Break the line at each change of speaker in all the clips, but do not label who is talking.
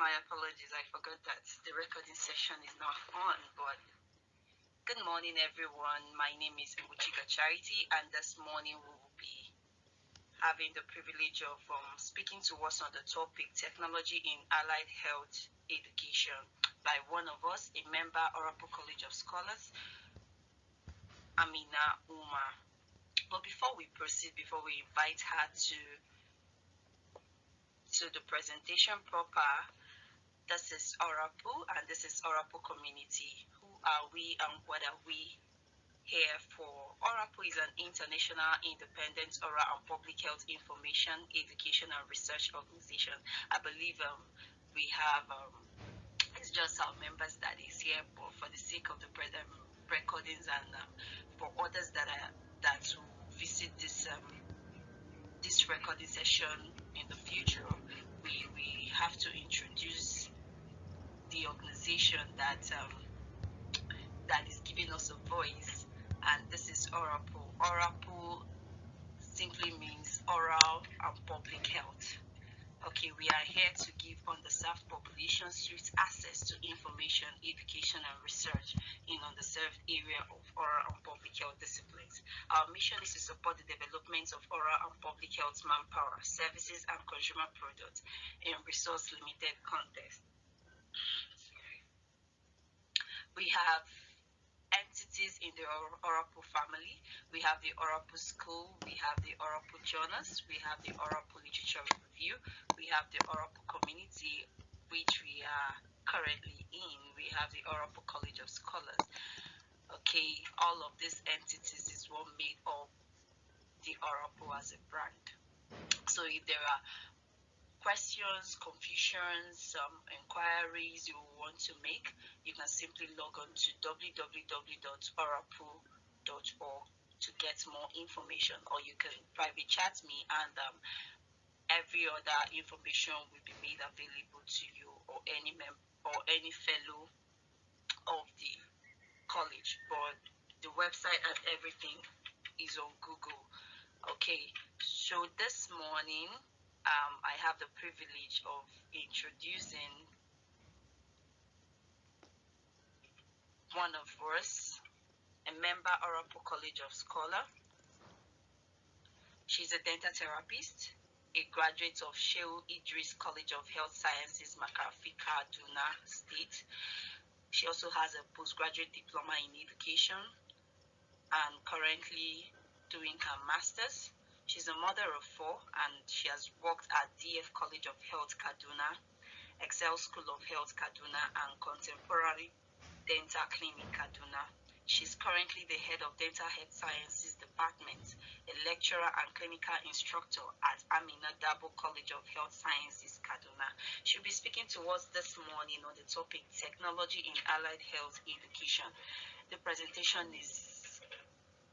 My apologies, I forgot that the recording session is not on, but good morning, everyone. My name is Umar Charity, and this morning we will be having the privilege of speaking to us on the topic Technology in Allied Health Education by one of us, a member, Oraposium College of Scholars, Amina Umar. But before we proceed, before we invite her to the presentation proper, this is Oraposium and this is Oraposium Community. Who are we and what are we here for? Oraposium is an international independent oral and public health information, education and research organization. I believe we have, it's just our members that is here, but for the sake of the recordings and for others that will visit this recording session in the future, we have to introduce the organization that is giving us a voice, and this is Oraposium. Oraposium simply means oral and public health. Okay, we are here to give underserved populations swift access to information, education, and research in underserved area of oral and public health disciplines. Our mission is to support the development of oral and public health manpower, services, and consumer products in resource-limited context. We have entities in the Oraposium family. We have the Oraposium School, we have the Oraposium Journals, we have the Oraposium Literature Review, we have the Oraposium Community, which we are currently in. We have the Oraposium College of Scholars. Okay, all of these entities is what made up the Oraposium as a brand. So if there are questions, confusions, inquiries you want to make, you can simply log on to www.oraposium.org to get more information, or you can private chat me, and every other information will be made available to you or any fellow of the college. But the website and everything is on Google. Okay, so this morning I have the privilege of introducing one of us, a member Oraposium College of Scholars. She's a dental therapist, a graduate of Shehu Idris College of Health Sciences, Makarfi, Kaduna State. She also has a postgraduate diploma in education and currently doing her master's. She's a mother of 4, and she has worked at R.DTh College of Health, Kaduna, Excel School of Health, Kaduna, and Contemporary Dental Clinic, Kaduna. She's currently the head of Dental Health Sciences Department, a lecturer and clinical instructor at Amina College of Health Sciences, Kaduna. She'll be speaking to us this morning on the topic Technology in Allied Health Education. The presentation is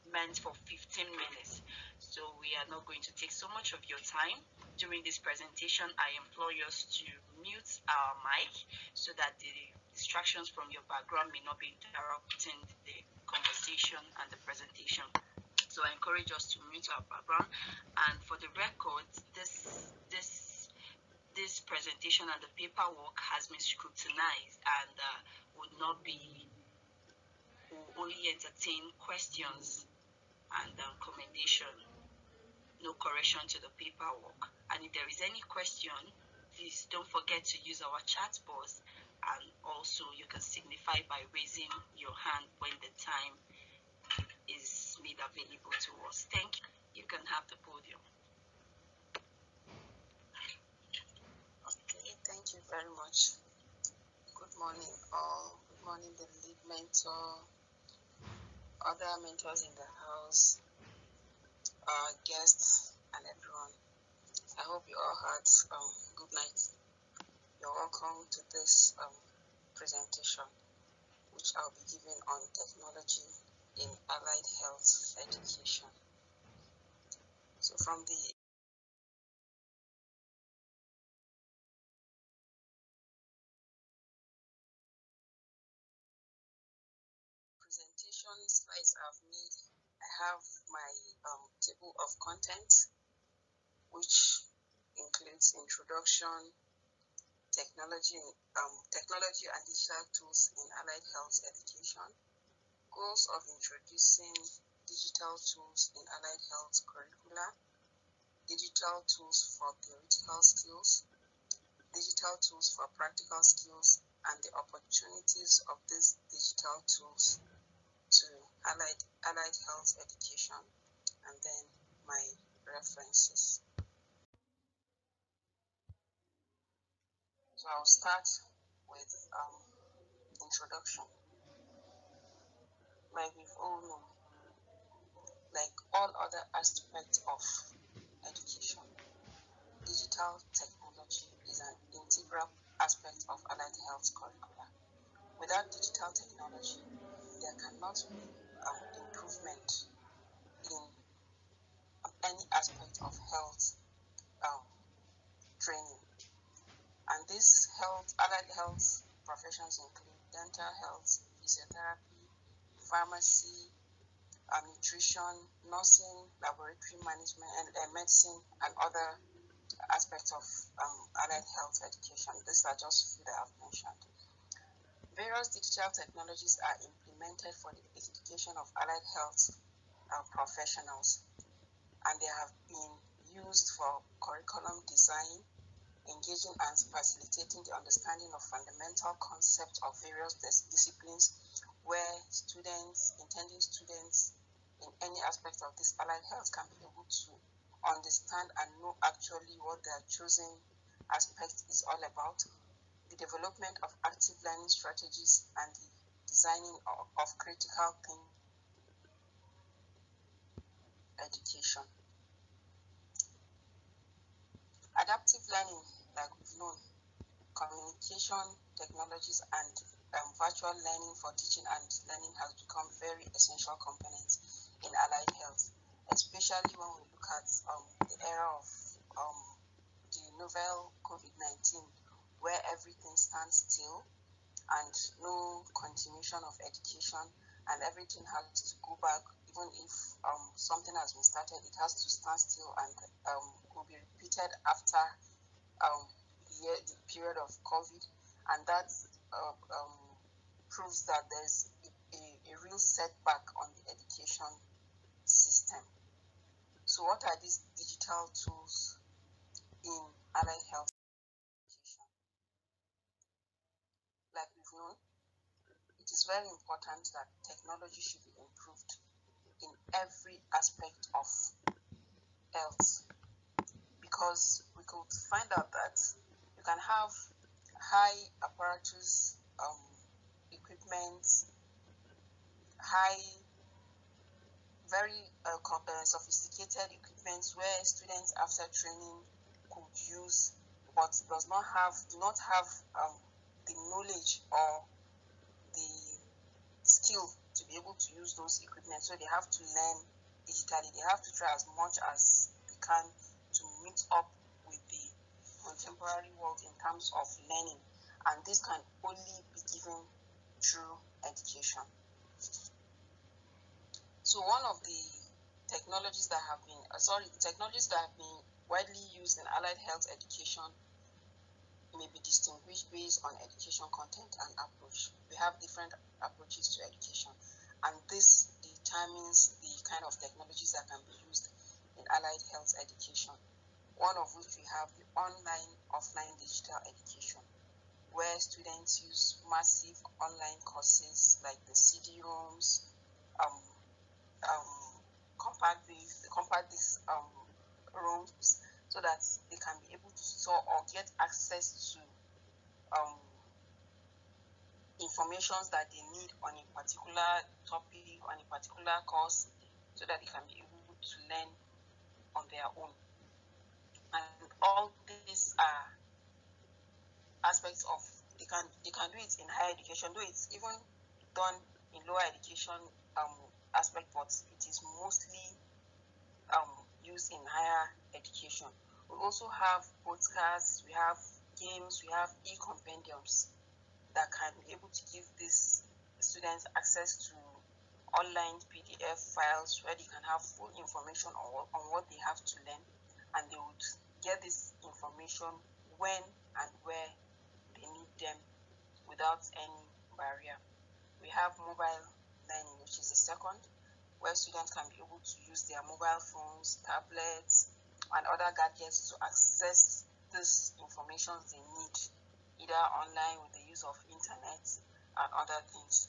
meant for 15 minutes, so we are not going to take so much of your time. During this presentation, I implore you to mute our mic so that the distractions from your background may not be interrupting the conversation and the presentation. So I encourage us to mute our background, and for the record, this presentation and the paperwork has been scrutinized and will only entertain questions and commendation, no correction to the paperwork. And if there is any question, please don't forget to use our chat box, and also you can signify by raising your hand when the time is made available to us. Thank you. You can have the podium.
Okay, thank you very much. Good morning all. Good morning the lead mentor, other mentors in the house, guests, and everyone. I hope you all had good night. You're welcome to this presentation, which I'll be giving on technology in allied health education. So from the presentation slides I've made, I have my table of content, which includes introduction, technology and digital tools in allied health education. Goals of introducing digital tools in allied health curricula, digital tools for theoretical skills, digital tools for practical skills, and the opportunities of these digital tools to allied health education, and then my references. So I'll start with introduction. Like we've all known, like all other aspects of education, digital technology is an integral aspect of allied health curricula. Without digital technology, there cannot be improvement in any aspect of health training. And these allied health professions include dental health, physiotherapy, pharmacy, nutrition, nursing, laboratory management, and medicine, and other aspects of allied health education. These are just few that I've mentioned. Various digital technologies are implemented for the education of allied health professionals, and they have been used for curriculum design, engaging and facilitating the understanding of fundamental concepts of various disciplines, where intending students in any aspect of this allied health can be able to understand and know actually what their chosen aspect is all about, the development of active learning strategies, and the designing of critical thinking education. Adaptive learning, like we've known, communication technologies and virtual learning for teaching and learning has become very essential components in allied health, especially when we look at the era of the novel COVID-19, where everything stands still and no continuation of education, and everything has to go back. Even if something has been started, it has to stand still and will be repeated after the period of COVID, and that proves that there's a real setback on the education system. So what are these digital tools in allied health education? Like we've known, it is very important that technology should be improved in every aspect of health, because we could find out that you can have high apparatus equipment, very sophisticated equipment where students after training could use, but do not have the knowledge or the skill to be able to use those equipment. So they have to learn digitally. They have to try as much as they can to meet up with the contemporary world in terms of learning, and this can only be given through education. So one of the technologies that have been widely used in allied health education may be distinguished based on education content and approach. We have different approaches to education, and this determines the kind of technologies that can be used in allied health education. One of which we have the online, offline digital education, where students use massive online courses like the CD-ROMs, compact disc ROMs, so that they can be able to store or get access to informations that they need on a particular topic, on a particular course, so that they can be able to learn on their own. And all these are aspects of they can do it in higher education, though it's even done in lower education aspect, but it is mostly used in higher education. We also have podcasts, we have games, we have e-compendiums that can be able to give these students access to online PDF files where they can have full information on what they have to learn, and they would get this information when and where without any barrier. We have mobile learning, which is the second, where students can be able to use their mobile phones, tablets, and other gadgets to access this information they need, either online with the use of internet and other things.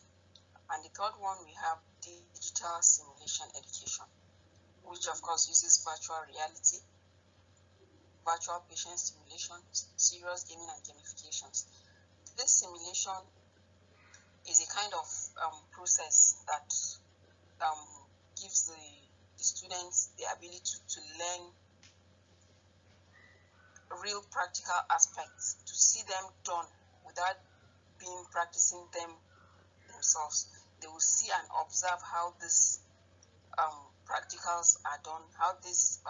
And the third one, we have digital simulation education, which of course uses virtual reality, virtual patient simulation, serious gaming, and gamifications. This simulation is a kind of process that gives the students the ability to learn real practical aspects, to see them done without being practicing them themselves. They will see and observe how these practicals are done, how these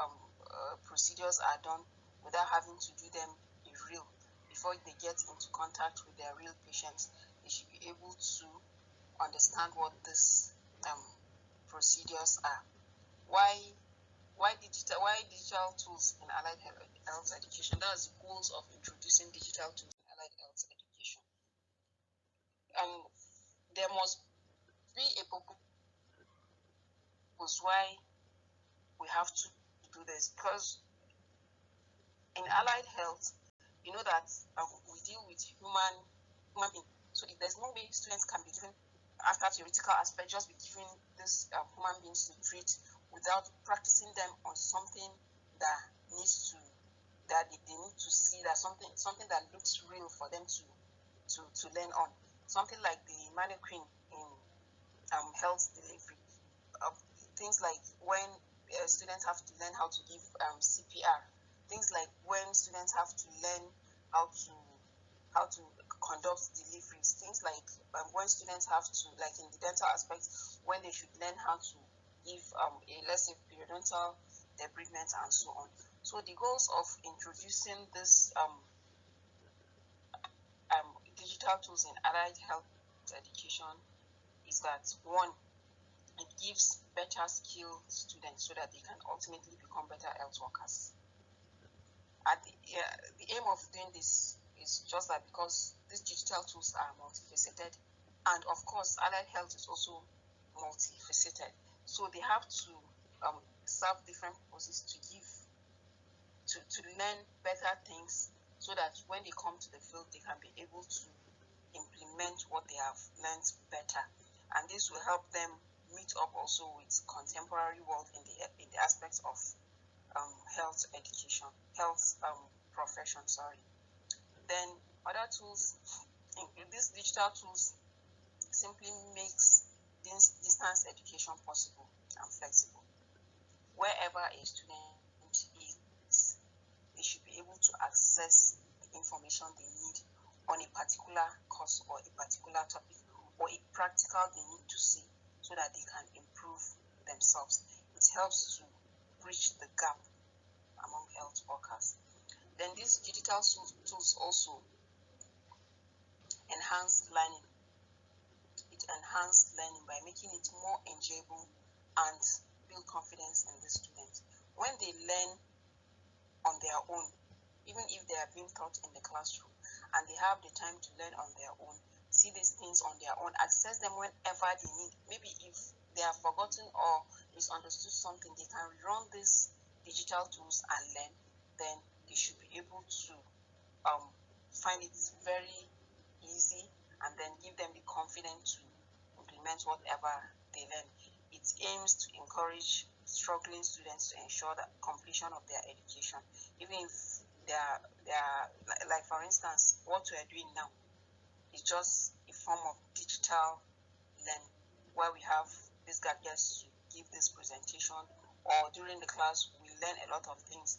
procedures are done without having to do them in real. Before they get into contact with their real patients, they should be able to understand what these procedures are. Why digital tools in allied health education? That's the goals of introducing digital tools in allied health education. There must be a purpose why we have to do this, because in allied health, you know that we deal with human beings. So if there's no way students can be given, after theoretical aspect, just be given this human beings to treat without practicing them on something that needs to, that they need to see, that something that looks real for them to learn on. Something like the mannequin in health delivery. Things like when students have to learn how to give CPR. Things like when students have to learn how to conduct deliveries. Things like when students have to, like in the dental aspect, when they should learn how to give let's say periodontal debridement and so on. So the goals of introducing this digital tools in allied health education is that, one, it gives better skilled students so that they can ultimately become better health workers. The aim of doing this is just that because these digital tools are multifaceted, and of course allied health is also multifaceted, so they have to serve different purposes to learn better things, so that when they come to the field they can be able to implement what they have learned better, and this will help them meet up also with contemporary world in the aspects of health education, health profession, Then other tools, these digital tools simply makes this distance education possible and flexible. Wherever a student is, they should be able to access the information they need on a particular course or a particular topic or a practical they need to see, so that they can improve themselves. It helps to bridge the gap among health workers. Then these digital tools also enhance learning. It enhances learning by making it more enjoyable and build confidence in the students. When they learn on their own, even if they are being taught in the classroom, and they have the time to learn on their own, see these things on their own, access them whenever they need. Maybe if they have forgotten or misunderstood something, they can rerun these digital tools and learn. Then they should be able to find it very easy, and then give them the confidence to implement whatever they learn. It aims to encourage struggling students to ensure the completion of their education, even if they are like for instance, what we are doing now is just a form of digital learning, where we have these gadgets to give this presentation, or during the class we learn a lot of things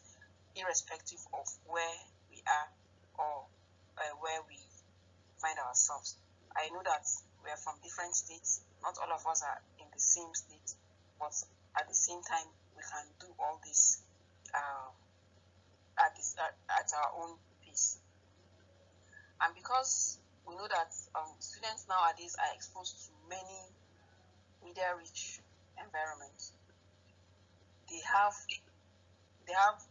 irrespective of where we are or where we find ourselves. I know that we are from different states. Not all of us are in the same state, but at the same time, we can do all this at our own pace. And because we know that students nowadays are exposed to many media-rich environments, they have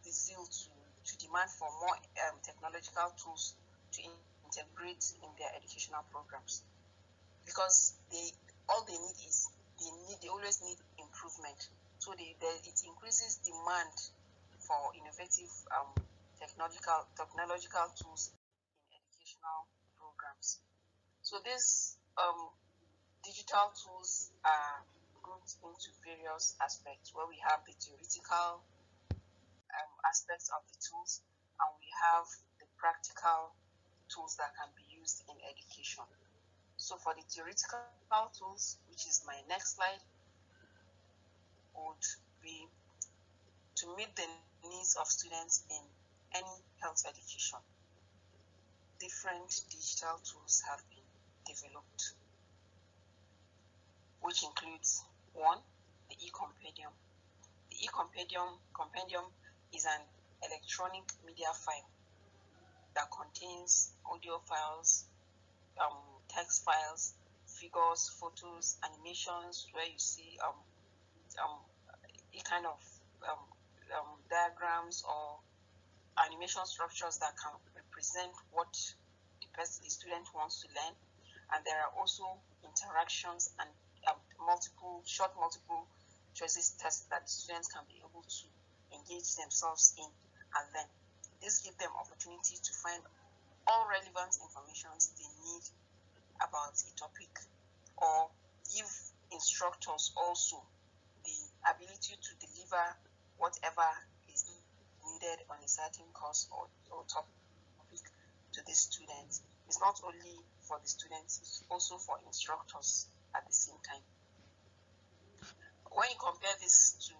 the zeal to demand for more technological tools to integrate in their educational programs, because all they need is they always need improvement. So it increases demand for innovative technological tools in educational programs. So these digital tools are grouped into various aspects, where we have the theoretical aspects of the tools, and we have the practical tools that can be used in education. So for the theoretical tools, which is my next slide, would be to meet the needs of students in any health education. Different digital tools have been developed, which includes one, the e-compendium. The e-compendium is an electronic media file that contains audio files, text files, figures, photos, animations, where you see a kind of diagrams or animation structures that can represent what the student wants to learn. And there are also interactions and multiple choices tests that students can be able to engage themselves in and learn. This gives them opportunity to find all relevant information they need about a topic, or give instructors also the ability to deliver whatever is needed on a certain course or topic to the students. It's not only for the students, it's also for instructors at the same time. When you compare this to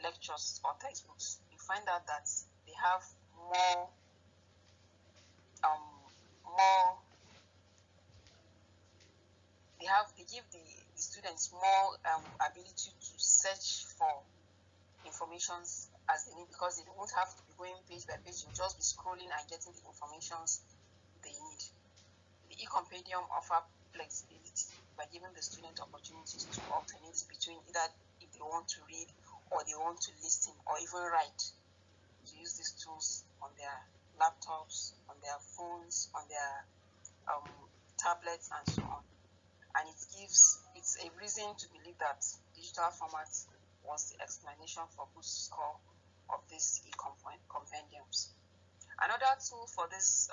lectures or textbooks, you find out that they have they give the students more ability to search for informations as they need, because they won't have to be going page by page. You'll just be scrolling and getting the informations they need. The e-compendium offers flexibility by giving the student opportunities to alternate between either if they want to read or they want to listen or even write, to use these tools on their laptops, on their phones, on their tablets, and so on. And it's a reason to believe that digital format was the explanation for good score of these e-compendiums. Another tool for this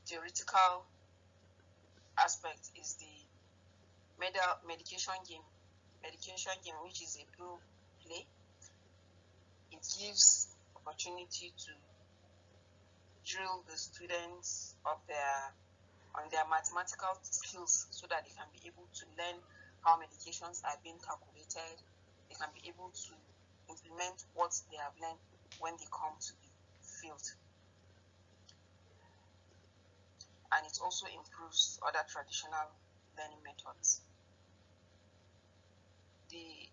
theoretical aspect is the medication game, which is a blue play. It gives opportunity to drill the students on their mathematical skills, so that they can be able to learn how medications are being calculated. They can be able to implement what they have learned when they come to the field. And it also improves other traditional learning methods. The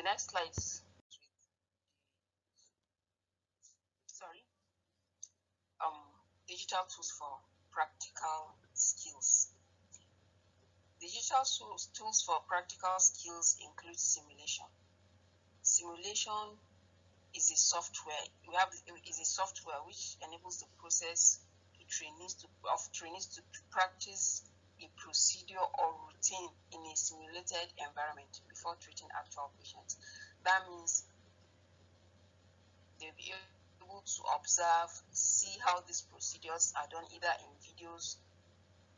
next slide is digital tools for practical skills. Digital tools for practical skills include simulation. Simulation is a software. Is a software which enables the process of trainees to practice a procedure or routine in a simulated environment before treating actual patients. That means they'll be able to observe, see how these procedures are done, either in videos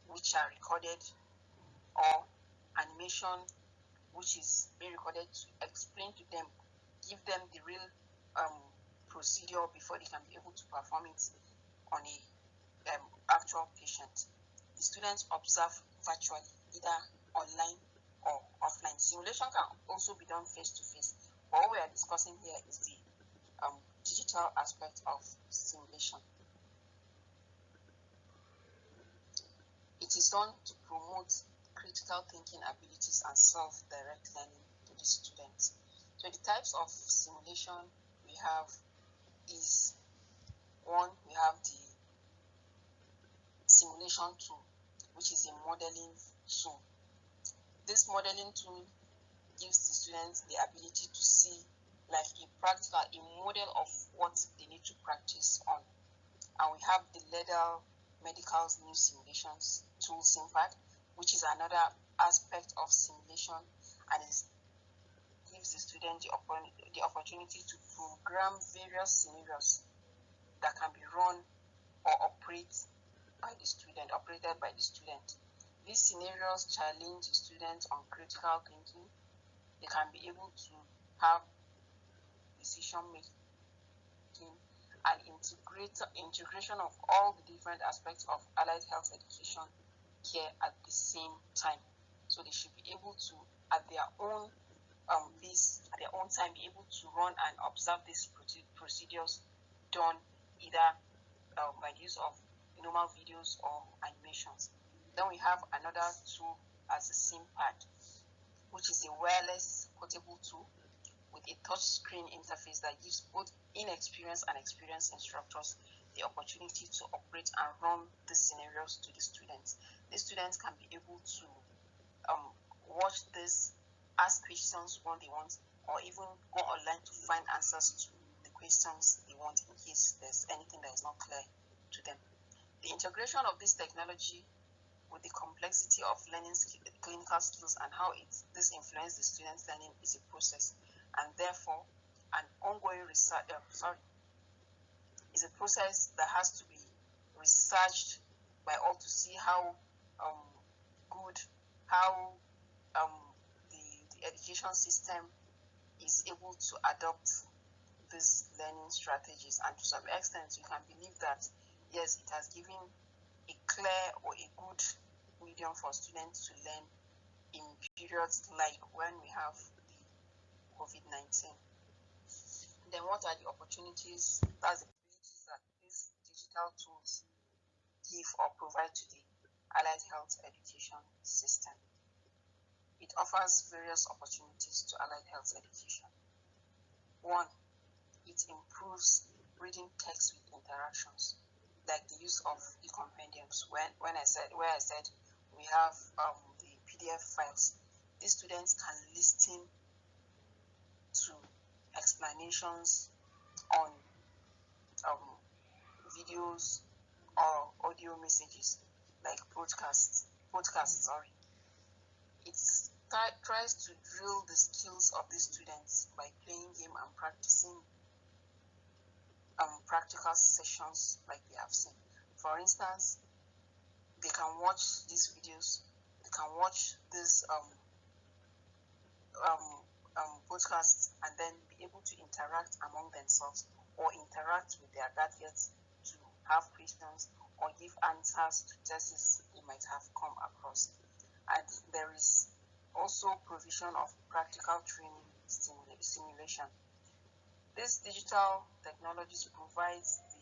which are recorded or animation which is being recorded, to explain to them, give them the real procedure before they can be able to perform it on a actual patient. The students observe virtually, either online or offline. Simulation can also be done face to face. What we are discussing here is the digital aspect of simulation. It is done to promote critical thinking abilities and self-direct learning to the students. So the types of simulation we have is, one, we have the simulation tool, which is a modeling tool. This modeling tool gives the students the ability to see, like a model of what they need to practice on And we have the Medical's new simulations tool, SimPad, which is another aspect of simulation, and it gives the student the opportunity to program various scenarios that can be run or operated by the student. These scenarios challenge the student on critical thinking. They can be able to have decision making and integration of all the different aspects of allied health education care at the same time. So they should be able to, at their own pace, at their own time, be able to run and observe these procedures done either by the use of normal videos or animations. Then we have another tool as a SimPad, which is a wireless portable tool with a touchscreen interface that gives both inexperienced and experienced instructors the opportunity to operate and run these scenarios to the students. The students can be able to watch this, ask questions when they want, or even go online to find answers to the questions they want in case there's anything that is not clear to them. The integration of this technology with the complexity of learning clinical skills and how this influences the students' learning is a process, and therefore an ongoing research. Is a process that has to be researched by all to see how good, how the education system is able to adopt these learning strategies, and to some extent you can believe that yes, it has given a clear or a good medium for students to learn in periods like when we have the COVID-19. Then what are the opportunities? That's the opportunities that these digital tools give or provide to the allied health education system. It offers various opportunities to allied health education. One, it improves reading text with interactions, like the use of the compendiums. Where I said we have the PDF files, these students can listen to explanations on videos or audio messages, like podcasts. It tries to drill the skills of the students by playing game and practicing practical sessions like we have seen. For instance, they can watch these videos, they can watch this podcasts, and then be able to interact among themselves or interact with their gadgets to have questions or give answers to tests they might have come across. And there is also provision of practical training simulation. This digital technologies provides the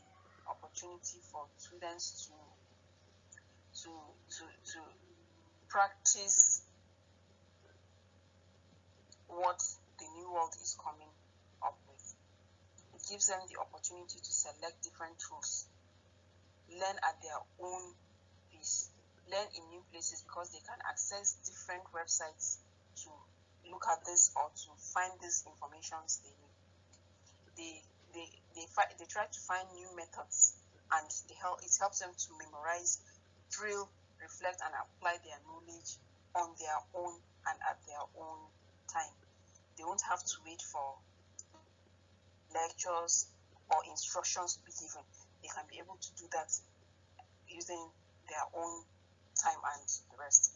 opportunity for students to practice what the new world is coming up with. It gives them the opportunity to select different tools, learn at their own pace, learn in new places because they can access different websites to look at this or to find these informations they need. They try to find new methods, and it helps them to memorize, drill, reflect, and apply their knowledge on their own and at their own time. They won't have to wait for lectures or instructions to be given. They can be able to do that using their own time and the rest.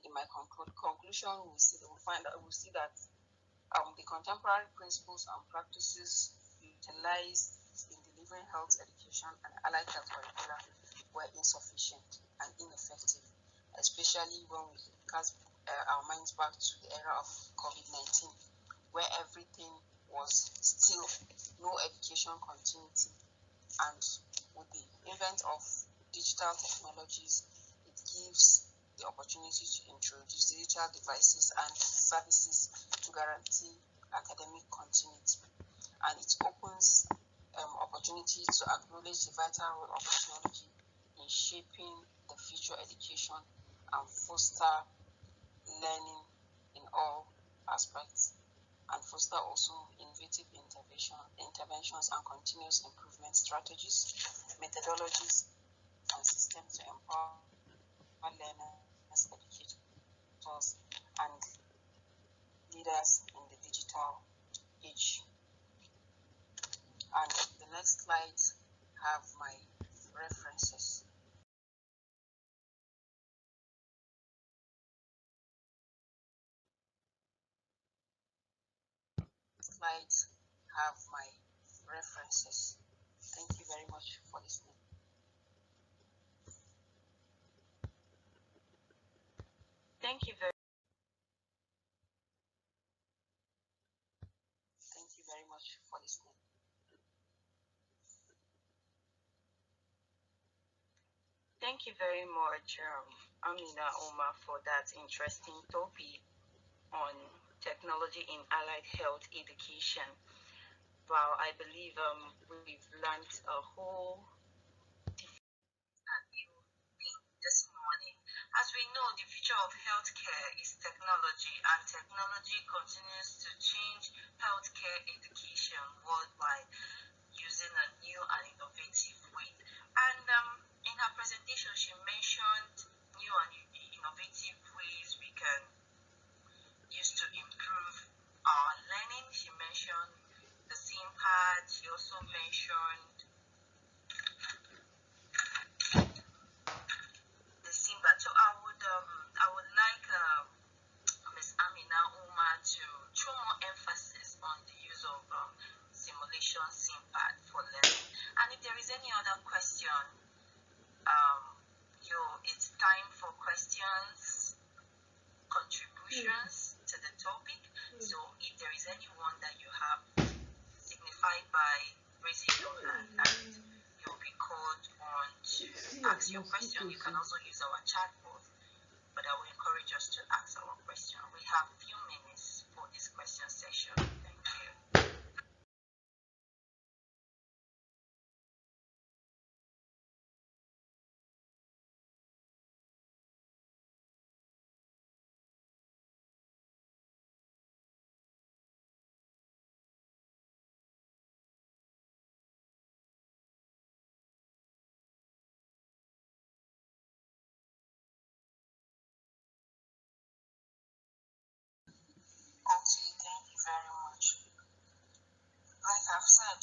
in my conclusion, we'll see that the contemporary principles and practices utilized in delivering health education and allied health curricula were insufficient and ineffective, especially when we cast our minds back to the era of COVID-19, where everything was still no education continuity. And with the advent of digital technologies, it gives the opportunity to introduce digital devices and services to guarantee academic continuity. And it opens opportunity to acknowledge the vital role of technology in shaping the future education and foster learning in all aspects, and foster also innovative interventions and continuous improvement strategies, methodologies, and systems to empower learners, educators, and leaders in the digital age. And the next slide have my references. Slides have my references. Thank you very much for listening.
Thank you very
much for listening.
Thank you very much, Amina, Umar, for that interesting topic on technology in allied health education. Wow, I believe we've learned a whole new thing this morning. As we know, the future of healthcare is technology, and technology continues to change healthcare education worldwide using a new and innovative way. And in her presentation, she mentioned new and innovative ways we can use to improve our learning. She mentioned the SIM-pad. She also mentioned the SIM-pad. So I would like Ms. Amina Umar to throw more emphasis on the use of simulation SIM-pad for learning. And if there is any other question, it's time for questions, contributions to the topic. So if there is anyone that you have, signified by raising your hand, and you'll be called on to ask your question. You can also use our chat board, but I will encourage us to ask our question. We have a few minutes for this question session. Thank you.
Okay, thank you very much. Like I've said,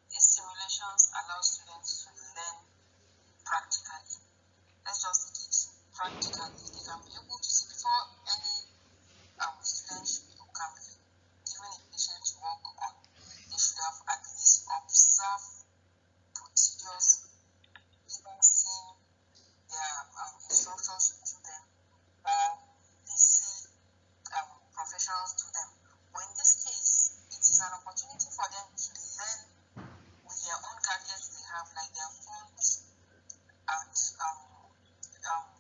these simulations allow students to learn practically. Let's just do this practically. They can be able to see before any students who can be given a patient to work on. They should have at least observed procedures, even seen their instructors to them, or they see professionals to them. But in this case, it is an opportunity for them to learn with their own gadgets they have, like their phones and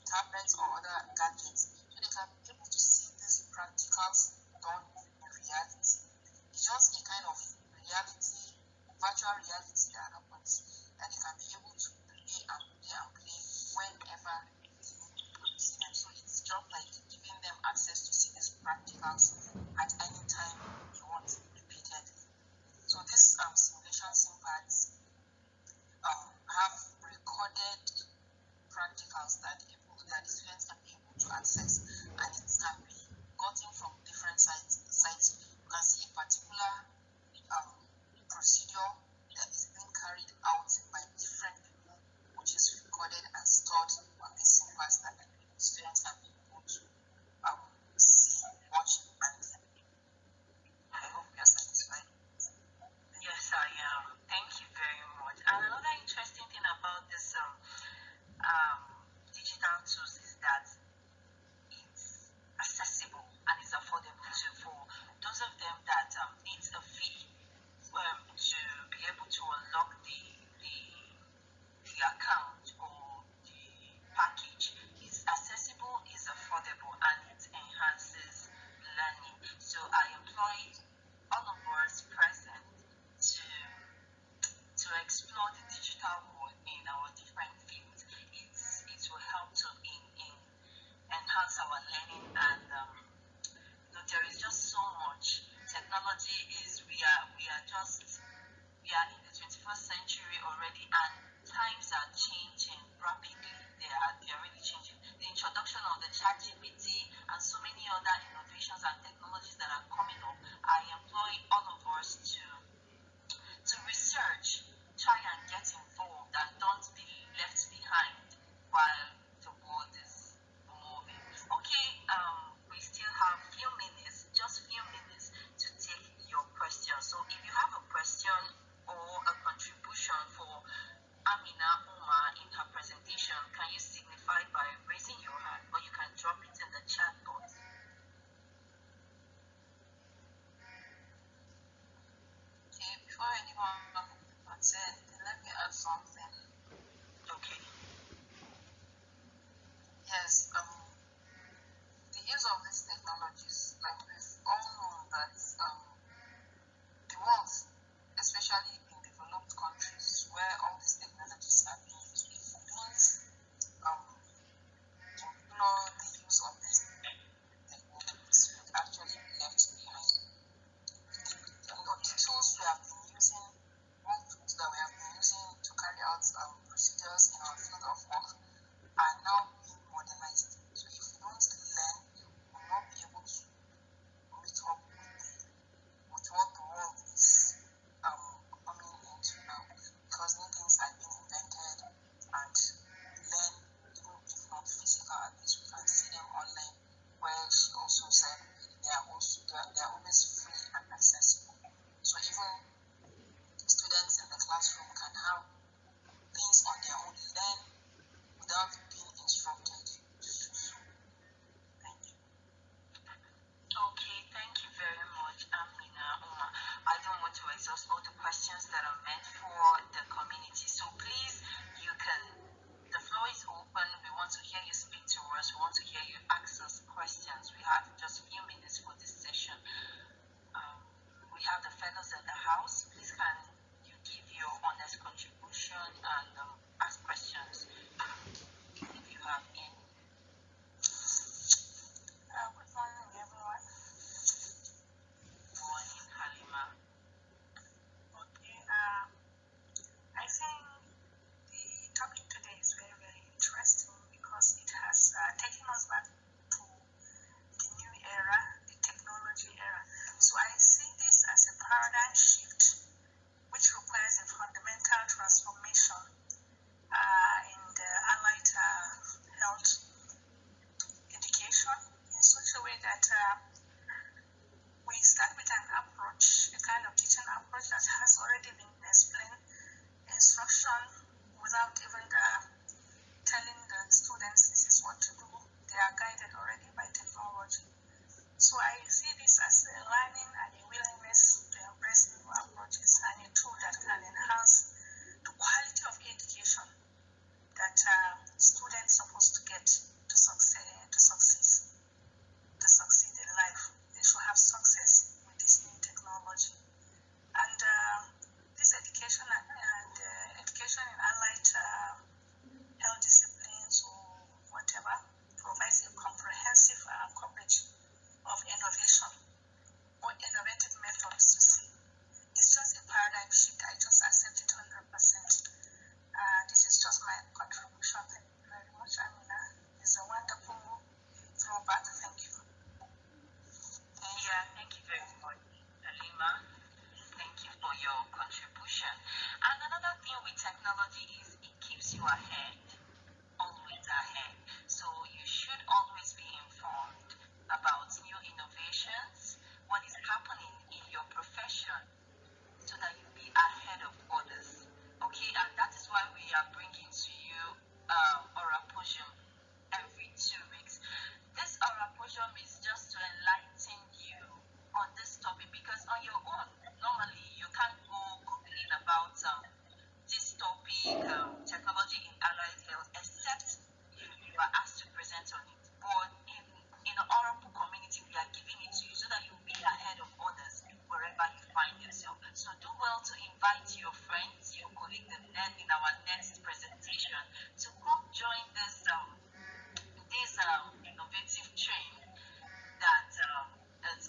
tablets or other gadgets, so they can be able to see these practicals done in reality. It's just a kind of reality, virtual reality that happens, that they can be able to play and play and play whenever they need to see them. So it's just like giving them access to see these practicals at any time you want repeatedly. So these simulation SIM-pads have recorded practicals that the students can be able to access, and it can be gotten from different sites. You can see a particular procedure that is being carried out by different people, which is recorded and stored on these SIM-pads that students can be able to
is we are in the 21st century already, and times are changing rapidly. They are really changing. The introduction of the ChatGPT and so many other innovations and technologies that are coming up are employing all of us to research, try and get involved, and don't be left behind while the world is moving. Okay, we still have few minutes, just few minutes to take your question. So if you have a question or a contribution for Amina Umar in her presentation, can you signify by raising your hand, or you can drop it in the chat box?
Okay, before anyone say anything, let me add something.
Okay.
Yes, the use of these technologies, like we've all known that the world, especially in developed countries where all these technologies are being used, if we don't explore the use of these technologies, we actually be left behind. The tools we have been using, all tools that we have been using to carry out procedures in our field of work are now being modernized. So if we don't learn, we will not be able to meet up with what the world is coming into now, because new things are being invented, and learn, even if not physical, at least we can see them online, where she also said they are always free and accessible. So even students in the classroom can have things on their own, learn without being instructed to do so. Thank you.
Okay, thank you very much, Amina Umar. I don't want to exhaust all the questions that are meant for the community, so please, the floor is open. We want to hear you speak to us. We want to hear you ask us questions. We have just a few minutes for this session. We have the fellows in the house. Please, can you give your honest contribution and ask questions if you have any?
Good morning, everyone.
Good morning, Halima.
Okay, I think the topic today is very, very interesting because it has taken us back to the new era, the technology era. So I see this as a paradigm shift which requires a fundamental transformation in the allied health education in such a way that we start with an approach, a kind of teaching approach that has already been explained, instruction without even telling the students this is what to do. They are guided already by technology. So I see this as a learning and a willingness to embrace new approaches and a tool that can enhance the quality of education that students are supposed to get to succeed in life. They should have success with this new technology. And this education in allied health disciplines or whatever provides a comprehensive coverage of innovation or innovative methods to see. It's just a paradigm shift. I just accept it 100%. This is just my contribution. Thank you very much, Amina. It's a wonderful throwback. Thank you.
Yeah, thank you very much, Halima. Thank you for your contribution. And another thing with technology is it keeps you ahead, always ahead. So you should always be informed about new innovations, what is happening in your profession, so that you be ahead of others. Okay, and that is why we are bringing to you Oraposium every 2 weeks. This Oraposium is just to enlighten you on this topic, because on your own, normally you can't go googling about this topic, technology in allied health, except you are asked to present on it. But in the Oracle community, we are giving it to you so that you'll be ahead of others wherever you find yourself. So do well to invite your friends, your colleagues in our next presentation to come join this innovative train that is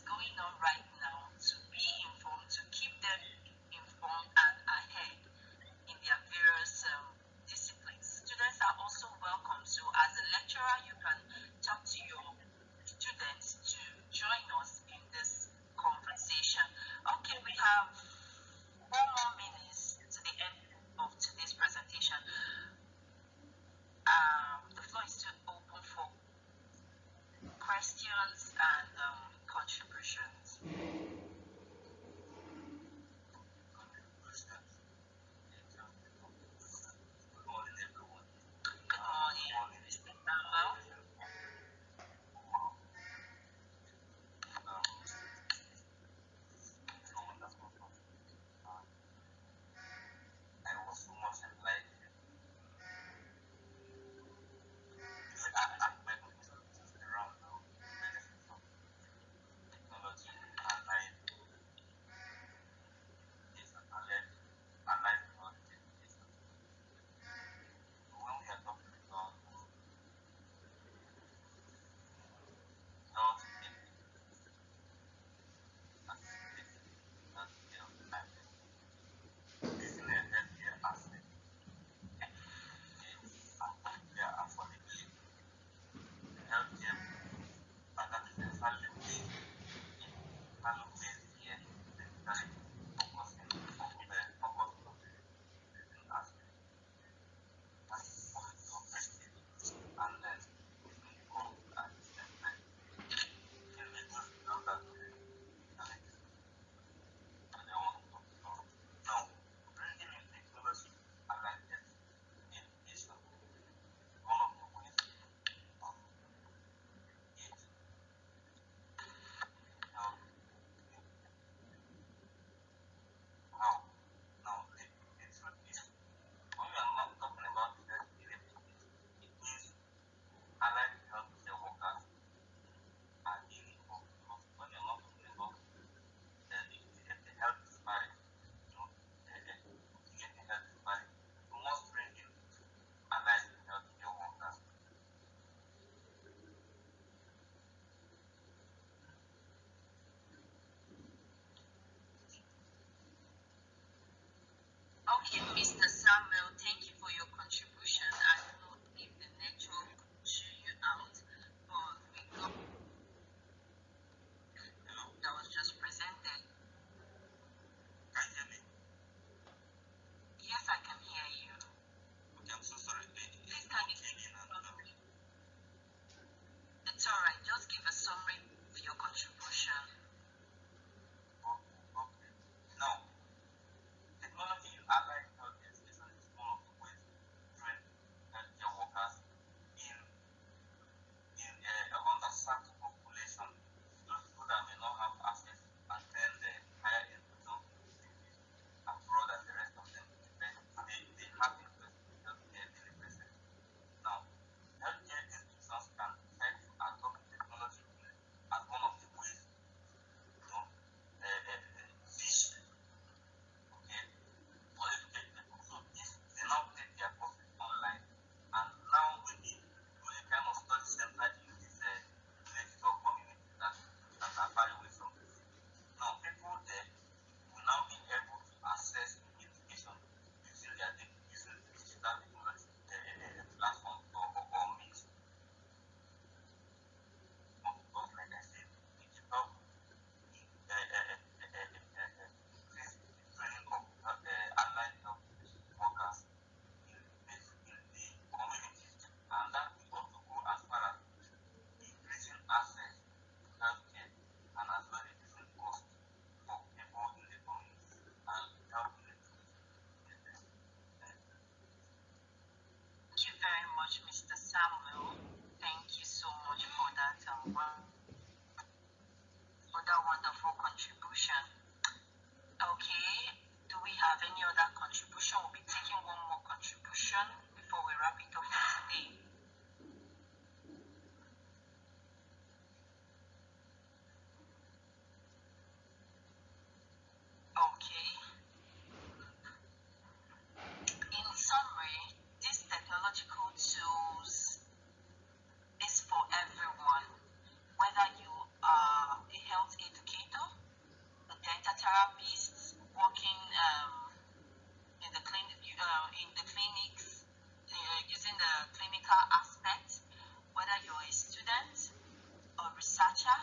Okay, Mr. Samuel, thank you for your contribution. I don't know if the network threw you out, but we got that was just presented.
Can you hear me?
Yes, I can hear you.
Okay, I'm so sorry.
Please can you It's all right. Just give a summary of your contribution.
Okay. Now, technology in allied health education is one of the ways to train healthcare workers in underserved population, those people that may not have access and then the higher education facilities abroad and the rest of them. They have interest in healthcare delivery. Now, healthcare institutions can decide to adopt technology as one of the ways, fish, okay, for educate people. So if they now take their courses online, and now we need to a kind of study center in these places or communities that are far away from the city. Now, people there will now be able to access education using their using digital technology platforms or means. Because, like I said, it will help increase the training of allied health workers in the communities, and that will also go as far as increasing access to healthcare and as well reducing cost for people in the community and helping education.
Thank you very much, Mr. Samuel. Thank you so much for that wonderful contribution. Okay, do we have any other contribution? We'll be taking one more contribution before we wrap it up for today. Okay. In summary, these technological tools is for everyone, whether you are a health educator, a dental therapist, working in the clinics, using the clinical aspect, whether you're a student or researcher,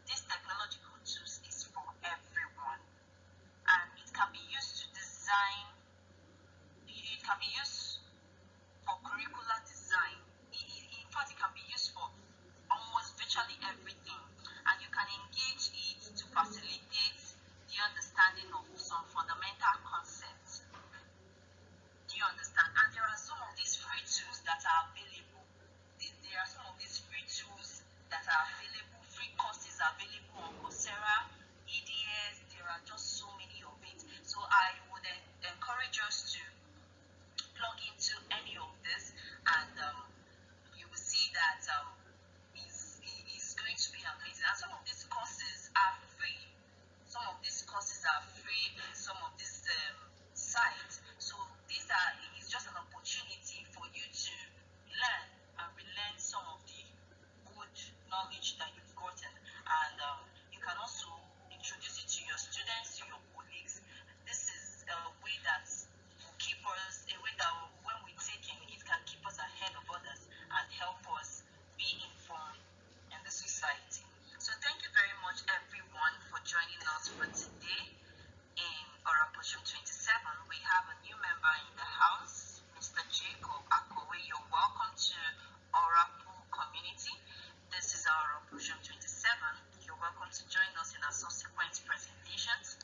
this technological tools is for everyone, and it can be used to design. It can be used for curricular design. In fact, it can be used for almost virtually everything, and you can engage it to facilitate the understanding of some fundamental concepts. Do you understand? And there are some of these free tools that are available. There are some of these free tools that are available, free courses available on Coursera, EDS. There are just so many of it. So I would encourage us to plug into any of this, and you will see that it's going to be amazing. And some of these courses are free. Some of these courses are free in some of these sites. So it's just an opportunity for you to learn and relearn some of the good knowledge that you've gotten. And you can also introduce it to your students, to your colleagues. This is a way that will keep us, a way that when we take it can keep us ahead of others and help us be informed in the society. So thank you very much, everyone, for joining us for today. In Oraposium 27, we have a new member in the house, Mr. Jacob Akowe. You're welcome to Orapu community. This is our Oraposium 27. You're welcome to join us in our subsequent presentations.